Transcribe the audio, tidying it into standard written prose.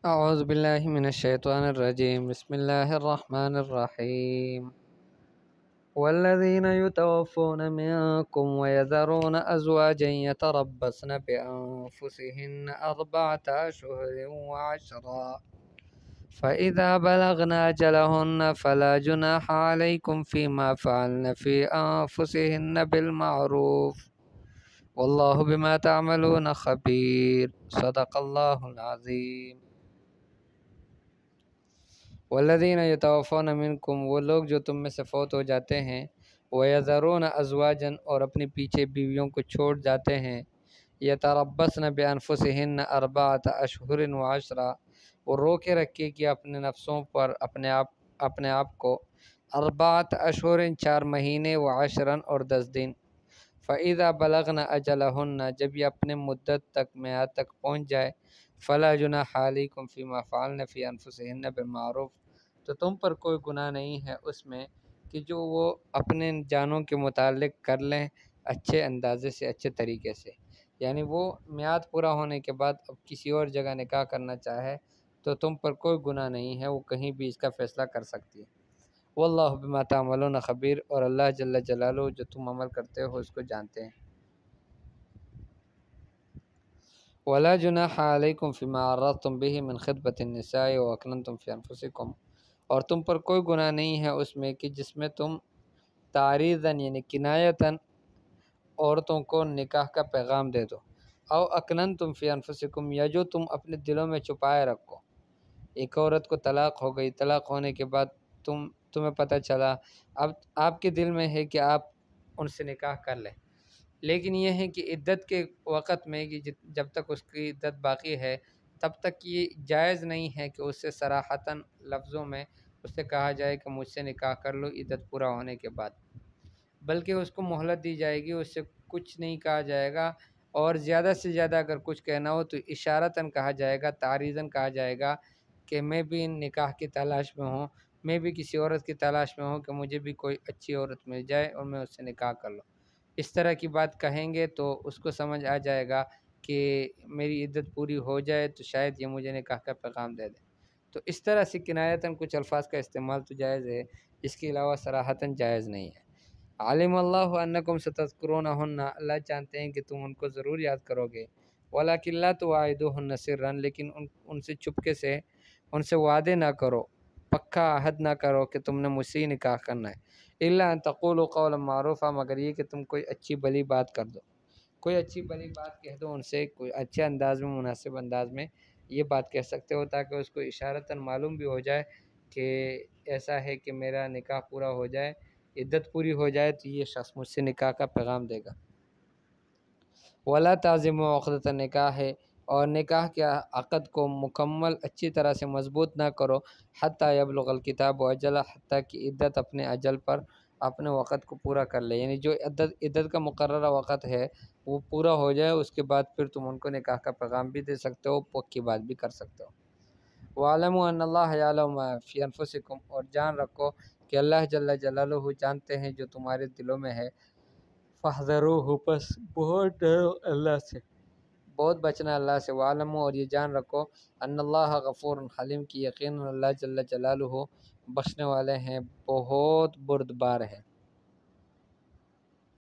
اعوذ باللہ من الشیطان الرجیم بسم اللہ الرحمن الرحیم والذین یتوفون منکم ویذرون ازواجا یتربصن بانفسہن اربعۃ اشہر وعشرا فإذا بلغن اجلہن فلا جناح علیکم فیما فعلن فی انفسہن بالمعروف واللہ بما تعملون خبیر صدق اللہ العظیم۔ والذین یتوفون منکم، وہ لوگ جو تم میں سے فوت ہو جاتے ہیں، ویذرون ازواجا، اور اپنے پیچھے بیویوں کو چھوڑ جاتے ہیں، یتربصن بانفسہن اربعۃ اشہر وعشرا، وہ روکے رکھے کہ اپنے نفسوں پر اپنے آپ کو اربعۃ اشہر 4 مہینے وعشرا اور 10 دن، فإذا بلغن اجلہن، جب یہ اپنے مدت تک میعاد تک پہنچ جائے، فلا جناح علیکم فیما فعلن فی انفسہن بالمعروف، تو تم پر کوئی گناہ نہیں ہے اس میں کہ جو وہ اپنے جانوں کے متعلق کر لیں اچھے اندازے سے، اچھے طریقے سے۔ یعنی وہ میعاد پورا ہونے کے بعد اب کسی اور جگہ نکاح کرنا چاہے تو تم پر کوئی گناہ نہیں ہے، وہ کہیں بھی اس کا فیصلہ کر سکتی ہے۔ واللہ بما تعملون خبیر، اور اللہ جل جلالہ جو تم عمل کرتے ہو اس کو جانتے ہیں۔ ولا جناح علیکم فیما عرضتم به من خطبۃ النساء واکننتم فی انفسکم، اور تم پر کوئی گناہ نہیں ہے اس میں کہ جس میں تم تعریضاً یعنی کنایتاً عورتوں کو نکاح کا پیغام دے دو، او اکننتم فی انفسکم، یا جو تم اپنے دلوں میں چھپائے رکھو۔ ایک عورت کو طلاق ہو گئی، طلاق ہونے کے بعد تمہیں پتہ چلا، اب آپ کے دل میں ہے کہ آپ ان سے نکاح کر لیں، لیکن یہ ہے کہ عدت کے وقت میں کہ جب تک اس کی عدت باقی ہے تب تک یہ جائز نہیں ہے کہ اس سے صراحتاً لفظوں میں اس سے کہا جائے کہ مجھ سے نکاح کر لو عدت پورا ہونے کے بعد، بلکہ اس کو مہلت دی جائے گی، اس سے کچھ نہیں کہا جائے گا، اور زیادہ سے زیادہ اگر کچھ کہنا ہو تو اشارتاً کہا جائے گا، تعریضاً کہا جائے گا کہ میں بھی نکاح کی تلاش میں ہوں، میں بھی کسی عورت کی تلاش میں ہوں کہ مجھے بھی کوئی اچھی عورت مل جائے اور میں اس سے نکاح کر لوں۔ اس طرح کی بات کہیں گے تو اس کو سمجھ آ جائے گا کہ میری عدت پوری ہو جائے تو شاید یہ مجھے نکاح کا پیغام دے دے۔ تو اس طرح سے کنایتاً کچھ الفاظ کا استعمال تو جائز ہے، اس کے علاوہ صراحتاً جائز نہیں ہے۔ علم اللہ انکم ستذکرونہن، اللہ جانتے ہیں کہ تم ان کو ضرور یاد کرو گے، ولیکن لا تواعدوہن سرا، لیکن ان سے چپکے سے ان سے وعدے نہ کرو، پکا عہد نہ کرو کہ تم نے مجھ سے ہی نکاح کرنا ہے، الا ان تقولوا قولا معروفا، مگر یہ کہ تم کوئی اچھی بلی بات کر دو، کوئی اچھی بلی بات کہہ دو ان سے، کوئی اچھے انداز میں، مناسب انداز میں یہ بات کہہ سکتے ہو تاکہ اس کو اشارتاً معلوم بھی ہو جائے کہ ایسا ہے کہ میرا نکاح پورا ہو جائے، عدت پوری ہو جائے تو یہ شخص مجھ سے نکاح کا پیغام دے گا۔ ولا تعزموا عقدۃ النکاح ہے، اور نکاح کے عقد کو مکمل اچھی طرح سے مضبوط نہ کرو، حتیٰ یبلغ الکتاب اجلہ، حتیٰ کہ عدت اپنے اجل پر اپنے وقت کو پورا کر لے، یعنی جو عدت کا مقررہ وقت ہے وہ پورا ہو جائے، اس کے بعد پھر تم ان کو نکاح کا پیغام بھی دے سکتے ہو، پکی بات بھی کر سکتے ہو۔ وَاعْلَمُوا أَنَّ اللَّهَ يَعْلَمُ مَا فِي أَنفُسِكُمْ، اور جان رکھو کہ اللہ جل جلالہ جانتے ہیں جو تمہارے دلوں میں ہے، فَاحْذَرُوهُ، پس بہت ڈرو اللہ سے، بہت بچنا اللہ سے، وَاعْلَمُوا، اور یہ جان رکھو، أَنَّ اللَّهَ غَفُورٌ حلیم، کی یقیناً اللہ جل جلالہ بخشنے والے ہیں، بہت بردبار ہے۔